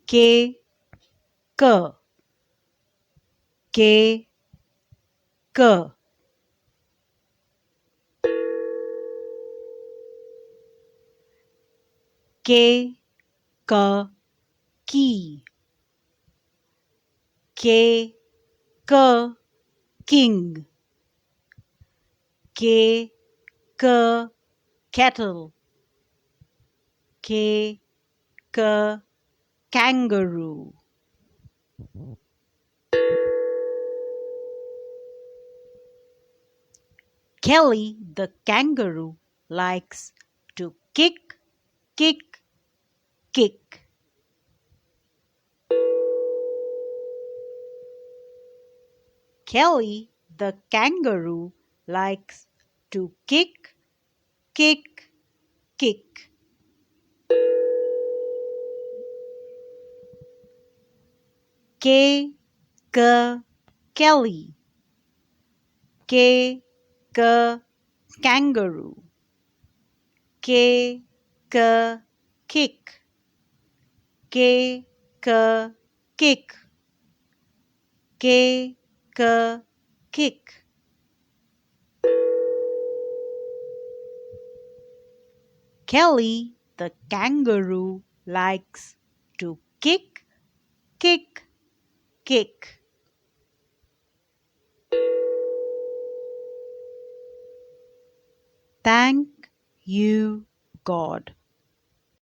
K, K, K, K. K, K, key. K, K, king. K, K, kettle. K, K, kangaroo. Kelly the kangaroo likes to kick, kick, kick. Kelly the kangaroo likes to kick, kick, kick. K, K, Kelly. K, K, kangaroo. K, K, kick. K, K, kick. K, K, kick. Kelly the kangaroo likes to kick, kick, kick. Thank you, God.